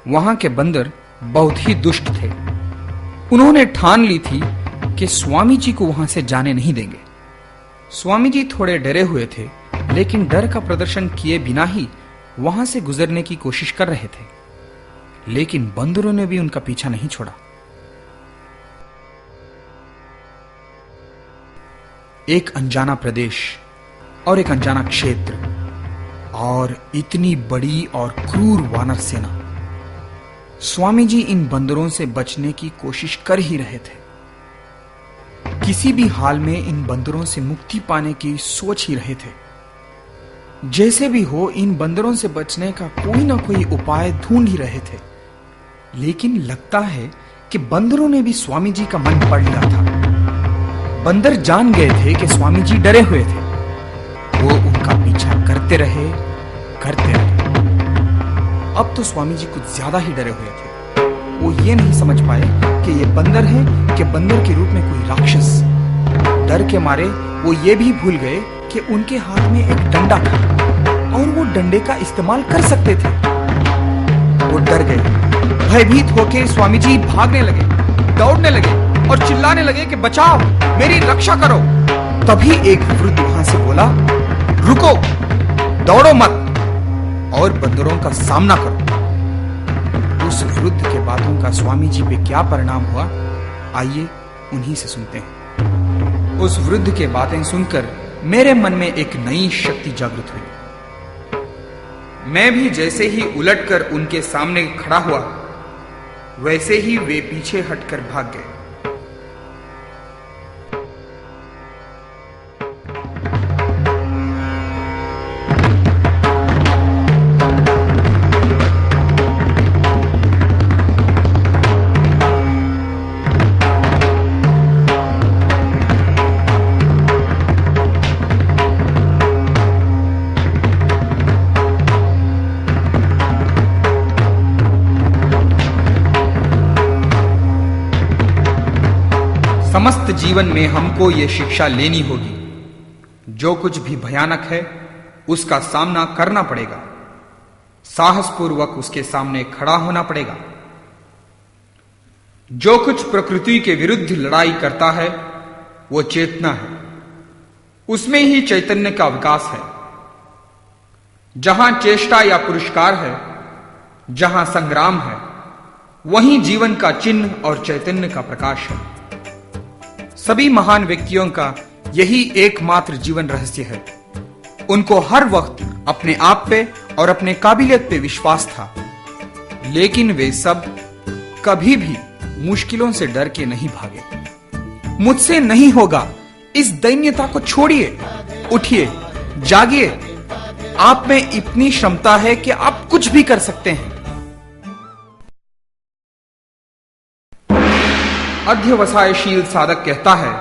वहां के बंदर बहुत ही दुष्ट थे। उन्होंने ठान ली थी कि स्वामी जी को वहां से जाने नहीं देंगे। स्वामी जी थोड़े डरे हुए थे, लेकिन डर का प्रदर्शन किए बिना ही वहां से गुजरने की कोशिश कर रहे थे, लेकिन बंदरों ने भी उनका पीछा नहीं छोड़ा। एक अनजाना प्रदेश और एक अनजाना क्षेत्र और इतनी बड़ी और क्रूर वानर सेना। स्वामी जी इन बंदरों से बचने की कोशिश कर ही रहे थे। किसी भी हाल में इन बंदरों से मुक्ति पाने की सोच ही रहे थे। जैसे भी हो इन बंदरों से बचने का कोई ना कोई उपाय ढूंढ ही रहे थे, लेकिन लगता है कि बंदरों ने भी स्वामी जी का मन पढ़ लिया था। बंदर जान गए थे कि स्वामी जी डरे हुए थे। वो उनका पीछा करते रहे। अब तो स्वामी जी कुछ ज्यादा ही डरे हुए थे। वो ये नहीं समझ पाए कि ये बंदर है कि बंदर के रूप में कोई राक्षस। डर के मारे वो ये भी भूल गए कि उनके हाथ में एक डंडा था और वो डंडे का इस्तेमाल कर सकते थे। वो डर गए। भयभीत होकर स्वामी जी भागने लगे, दौड़ने लगे और चिल्लाने लगे कि बचाओ, मेरी रक्षा करो। तभी एक वृद्ध वहां से बोला, रुको, दौड़ो मत और बंदरों का सामना करो। उस वृद्ध के बातों का स्वामी जी पे क्या परिणाम हुआ, आइए उन्हीं से सुनते हैं। उस वृद्ध के बातें सुनकर मेरे मन में एक नई शक्ति जागृत हुई। मैं भी जैसे ही उलटकर उनके सामने खड़ा हुआ, वैसे ही वे पीछे हटकर भाग गए। समस्त जीवन में हमको ये शिक्षा लेनी होगी, जो कुछ भी भयानक है उसका सामना करना पड़ेगा, साहसपूर्वक उसके सामने खड़ा होना पड़ेगा। जो कुछ प्रकृति के विरुद्ध लड़ाई करता है वो चेतना है, उसमें ही चैतन्य का विकास है। जहां चेष्टा या पुरस्कार है, जहां संग्राम है, वहीं जीवन का चिन्ह और चैतन्य का प्रकाश है। सभी महान व्यक्तियों का यही एकमात्र जीवन रहस्य है। उनको हर वक्त अपने आप पे और अपने काबिलियत पे विश्वास था, लेकिन वे सब कभी भी मुश्किलों से डर के नहीं भागे। मुझसे नहीं होगा, इस दैन्यता को छोड़िए, उठिए, जागिए। आप में इतनी क्षमता है कि आप कुछ भी कर सकते हैं। अध्यवसायशील साधक कहता है,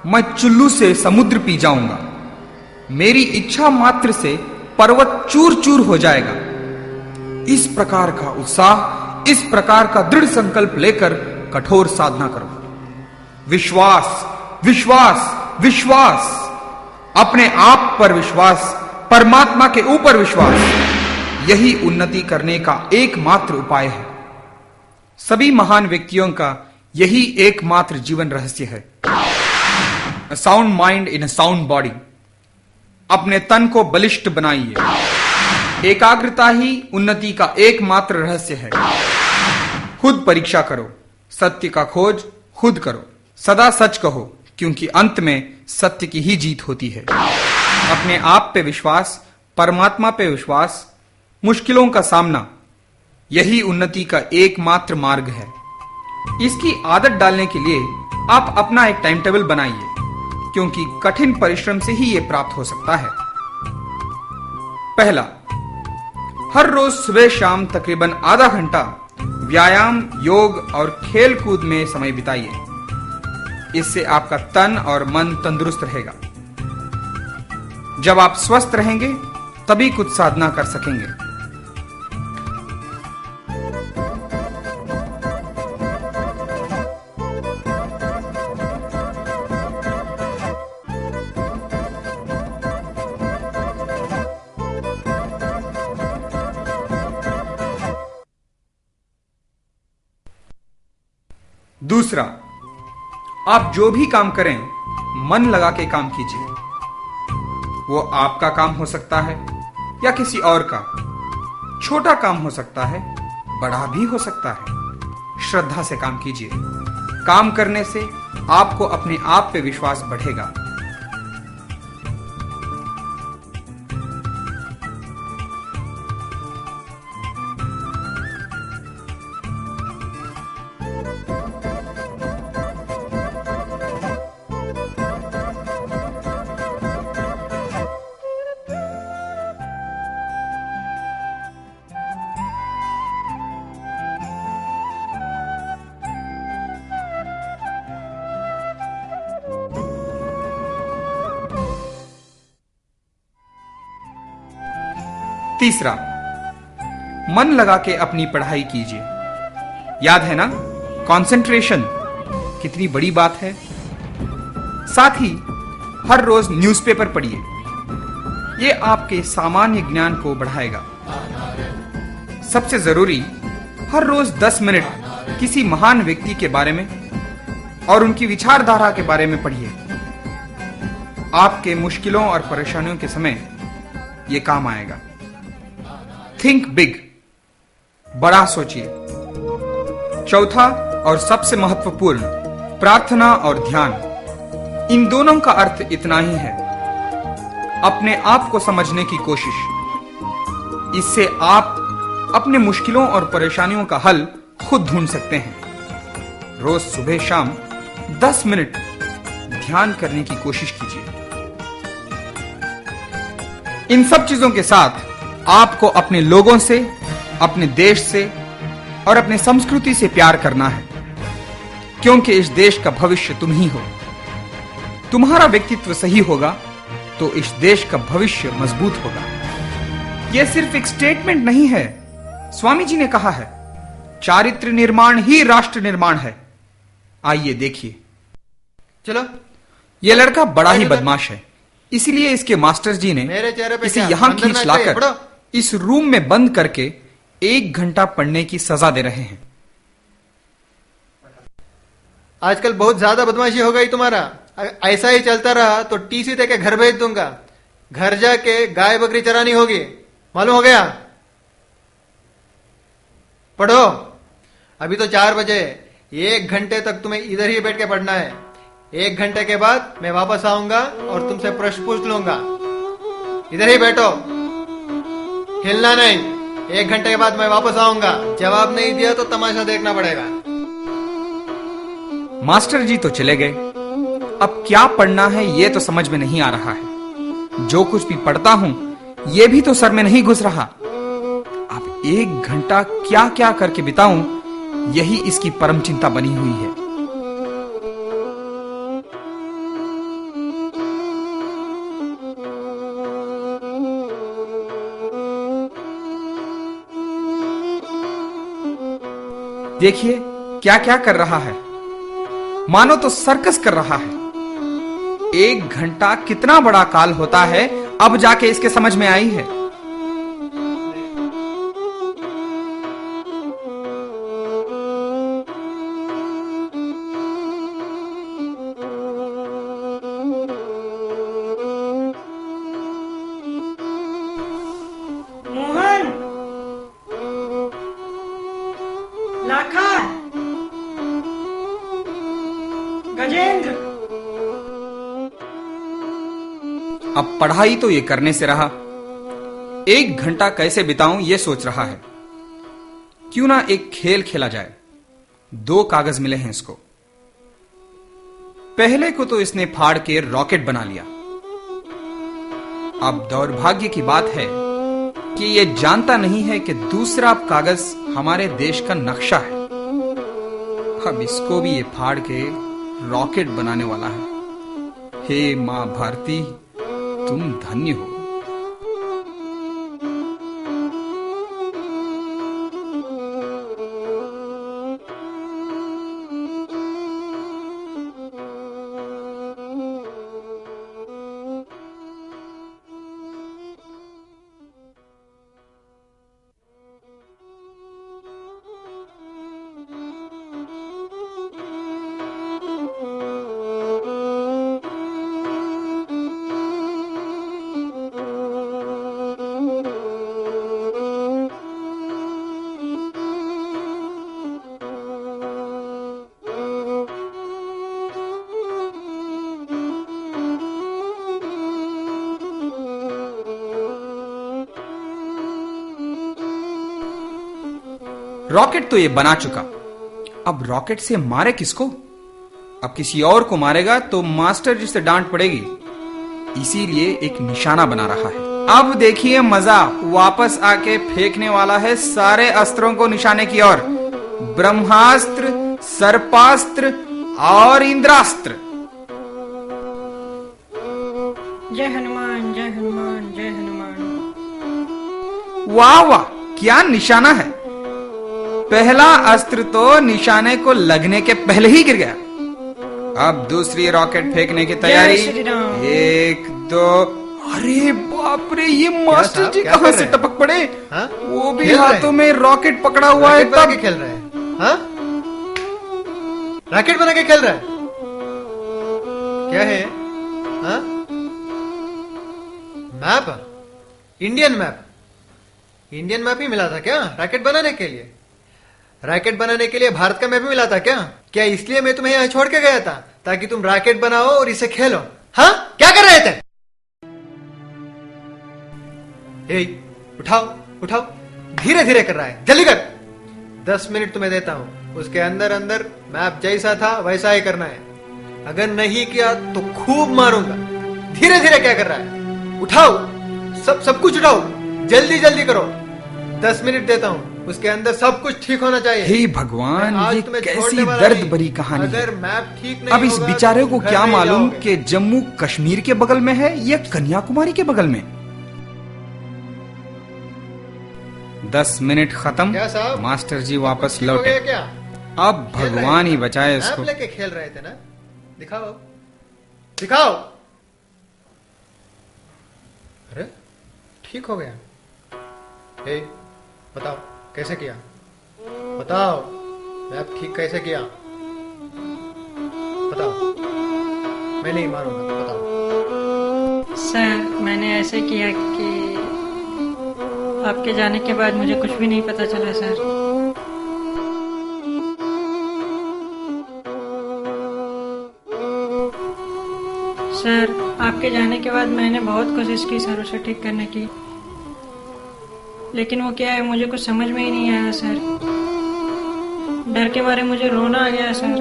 मैं चुल्लू से समुद्र पी जाऊंगा, मेरी इच्छा मात्र से पर्वत चूर चूर हो जाएगा। इस प्रकार का उत्साह, इस प्रकार का दृढ़ संकल्प लेकर कठोर साधना करो। विश्वास, विश्वास, विश्वास, अपने आप पर विश्वास, परमात्मा के ऊपर विश्वास, यही उन्नति करने का एकमात्र उपाय है। सभी महान व्यक्तियों का यही एकमात्र जीवन रहस्य है। A sound mind in a sound body। अपने तन को बलिष्ठ बनाइए। एकाग्रता ही उन्नति का एकमात्र रहस्य है। खुद परीक्षा करो, सत्य का खोज खुद करो, सदा सच कहो, क्योंकि अंत में सत्य की ही जीत होती है। अपने आप पे विश्वास, परमात्मा पे विश्वास, मुश्किलों का सामना, यही उन्नति का एकमात्र मार्ग है। इसकी आदत डालने के लिए आप अपना एक टाइम टेबल बनाइए, क्योंकि कठिन परिश्रम से ही यह प्राप्त हो सकता है। पहला, हर रोज सुबह शाम तकरीबन आधा घंटा व्यायाम, योग और खेल कूद में समय बिताइए। इससे आपका तन और मन तंदुरुस्त रहेगा। जब आप स्वस्थ रहेंगे तभी कुछ साधना कर सकेंगे। दूसरा, आप जो भी काम करें मन लगा के काम कीजिए। वो आपका काम हो सकता है या किसी और का। छोटा काम हो सकता है, बड़ा भी हो सकता है। श्रद्धा से काम कीजिए। काम करने से आपको अपने आप पे विश्वास बढ़ेगा। तीसरा, मन लगा के अपनी पढ़ाई कीजिए। याद है ना, कंसंट्रेशन कितनी बड़ी बात है। साथ ही हर रोज न्यूज़पेपर पढ़िए। ये आपके सामान्य ज्ञान को बढ़ाएगा। सबसे जरूरी, हर रोज 10 मिनट किसी महान व्यक्ति के बारे में और उनकी विचारधारा के बारे में पढ़िए। आपके मुश्किलों और परेशानियों के समय ये काम आएगा। थिंक बिग, बड़ा सोचिए। चौथा और सबसे महत्वपूर्ण, प्रार्थना और ध्यान। इन दोनों का अर्थ इतना ही है, अपने आप को समझने की कोशिश। इससे आप अपने मुश्किलों और परेशानियों का हल खुद ढूंढ सकते हैं। रोज सुबह शाम 10 मिनट ध्यान करने की कोशिश कीजिए। इन सब चीजों के साथ आपको अपने लोगों से, अपने देश से और अपने संस्कृति से प्यार करना है, क्योंकि इस देश का भविष्य तुम ही हो। तुम्हारा व्यक्तित्व सही होगा तो इस देश का भविष्य मजबूत होगा। यह सिर्फ एक स्टेटमेंट नहीं है। स्वामी जी ने कहा है, चारित्र निर्माण ही राष्ट्र निर्माण है। आइए देखिए। चलो। यह लड़का बड़ा ही बदमाश है, इसीलिए इसके मास्टर जी ने मेरे चेहरे पे इसे क्या? यहां अंदर खींच ना लाकर पढ़ो। इस रूम में बंद करके 1 घंटा पढ़ने की सजा दे रहे हैं। आजकल बहुत ज्यादा बदमाशी हो गई तुम्हारा। ऐसा ही चलता रहा तो टीसी देके घर भेज दूंगा। घर जाके गाय बकरी चरानी होगी, मालूम हो गया? पढ़ो। अभी तो 4 बजे। 1 घंटे तक तुम्हें इधर ही बैठ के पढ़ना है। 1 घंटे के बाद मैं वापस आऊंगा और तुमसे प्रश्न पूछ लूंगा। इधर ही बैठो, हिलना नहीं। 1 घंटे के बाद मैं वापस आऊंगा। जवाब नहीं दिया तो तमाशा देखना पड़ेगा। मास्टर जी तो चले गए। अब क्या पढ़ना है ये तो समझ में नहीं आ रहा है। जो कुछ भी पढ़ता हूं ये भी तो सर में नहीं घुस रहा। अब 1 घंटा क्या क्या करके बिताऊं, यही इसकी परम चिंता बनी हुई है। देखिए क्या क्या कर रहा है, मानो तो सर्कस कर रहा है। 1 घंटा कितना बड़ा काल होता है, अब जाके इसके समझ में आई है। मोहन, लाखा, गजेंद्र। अब पढ़ाई तो ये करने से रहा, 1 घंटा कैसे बिताऊं ये सोच रहा है। क्यों ना एक खेल खेला जाए। 2 कागज मिले हैं इसको। पहले को तो इसने फाड़ के रॉकेट बना लिया। अब दुर्भाग्य की बात है कि ये जानता नहीं है कि दूसरा कागज हमारे देश का नक्शा है। अब इसको भी ये फाड़ के रॉकेट बनाने वाला है। हे मां भारती, तुम धन्य हो। रॉकेट तो ये बना चुका, अब रॉकेट से मारे किसको? अब किसी और को मारेगा तो मास्टर जी से डांट पड़ेगी, इसीलिए एक निशाना बना रहा है। अब देखिए मजा, वापस आके फेंकने वाला है सारे अस्त्रों को निशाने की ओर, ब्रह्मास्त्र, सर्पास्त्र और इंद्रास्त्र। जय हनुमान, जय हनुमान, जय हनुमान। वाह वाह, क्या निशाना है! पहला अस्त्र तो निशाने को लगने के पहले ही गिर गया। अब दूसरी रॉकेट फेंकने की तैयारी। 1 2। अरे बाप रे, ये मास्टर जी कहां से टपक पड़े? वो भी हाथों में रॉकेट पकड़ा हुआ है। तब खेल रहे हैं? रॉकेट बना के खेल रहा है? क्या है? Map, Indian map. Indian map ही मिला था क्या रॉकेट बनाने के लिए? रॉकेट बनाने के लिए भारत का मैप मिला था क्या? क्या इसलिए मैं तुम्हें यहाँ छोड़ के गया था ताकि तुम रॉकेट बनाओ और इसे खेलो? हाँ, क्या कर रहे थे? उठाओ उठाओ, धीरे धीरे कर रहा है, जल्दी कर। 10 मिनट तुम्हें देता हूं, उसके अंदर अंदर मैप जैसा था वैसा ही करना है। अगर नहीं किया तो खूब मारूंगा। धीरे धीरे क्या कर रहा है? उठाओ, सब कुछ उठाओ, जल्दी जल्दी करो। 10 मिनट देता हूं, उसके अंदर सब कुछ ठीक होना चाहिए। हे भगवान, ये कैसी दर्द भरी कहानी है। अगर मैप ठीक नहीं अब इस बेचारे को क्या मालूम कि जम्मू कश्मीर के बगल में है या कन्याकुमारी के बगल में। 10 मिनट खत्म, मास्टर जी वापस लौटे। अब भगवान ही बचाए इसको। लेके खेल रहे थे ना? दिखाओ दिखाओ। अरे ठीक हो गया। बताओ कैसे किया? बताओ, मैप ठीक कैसे किया? बताओ, मैं नहीं मारूंगा, बताओ। सर, मैंने ऐसे किया कि आपके जाने के बाद मुझे कुछ भी नहीं पता चला सर। सर, आपके जाने के बाद मैंने बहुत कोशिश की सर उसे ठीक करने की, लेकिन वो क्या है मुझे कुछ समझ में ही नहीं आया सर। डर के मारे मुझे रोना आ गया सर।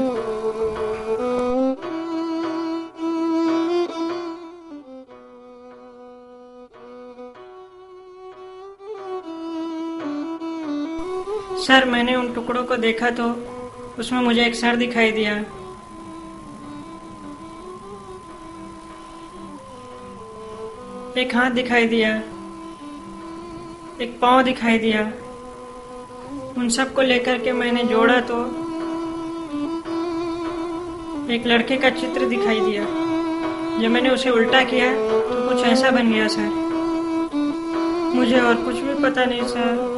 सर, मैंने उन टुकड़ों को देखा तो उसमें मुझे एक सर दिखाई दिया, एक हाथ दिखाई दिया, एक पाँव दिखाई दिया। उन सब को लेकर के मैंने जोड़ा तो एक लड़के का चित्र दिखाई दिया। जब मैंने उसे उल्टा किया तो कुछ ऐसा बन गया सर। मुझे और कुछ भी पता नहीं सर।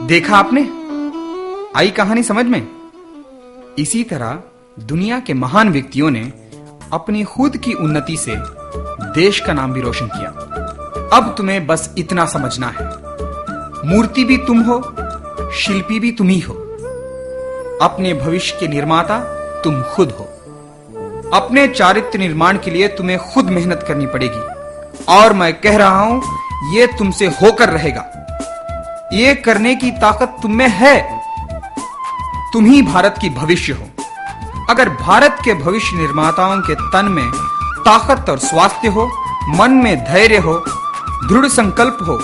देखा आपने, आई कहानी समझ में? इसी तरह दुनिया के महान व्यक्तियों ने अपनी खुद की उन्नति से देश का नाम भी रोशन किया। अब तुम्हें बस इतना समझना है, मूर्ति भी तुम हो, शिल्पी भी तुम ही हो, अपने भविष्य के निर्माता तुम खुद हो। अपने चारित्र निर्माण के लिए तुम्हें खुद मेहनत करनी पड़ेगी, और मैं कह रहा हूं ये तुमसे होकर रहेगा। ये करने की ताकत तुम में है। तुम ही भारत की भविष्य हो। अगर भारत के भविष्य निर्माताओं के तन में ताकत और स्वास्थ्य हो, मन में धैर्य हो, दृढ़ संकल्प हो,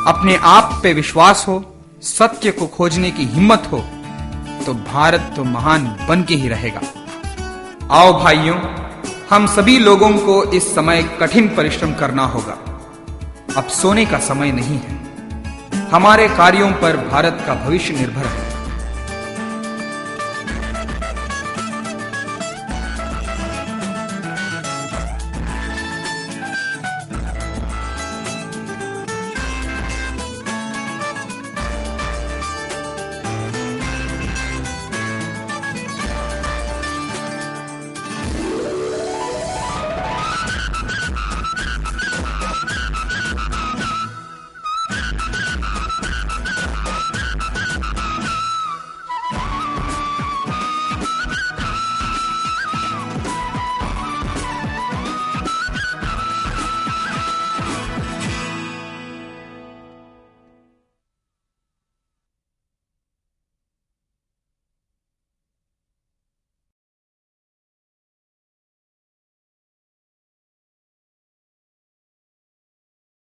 अपने आप पे विश्वास हो, सत्य को खोजने की हिम्मत हो, तो भारत तो महान बन के ही रहेगा। आओ भाइयों, हम सभी लोगों को इस समय कठिन परिश्रम करना होगा। अब सोने का समय नहीं है। हमारे कार्यों पर भारत का भविष्य निर्भर है।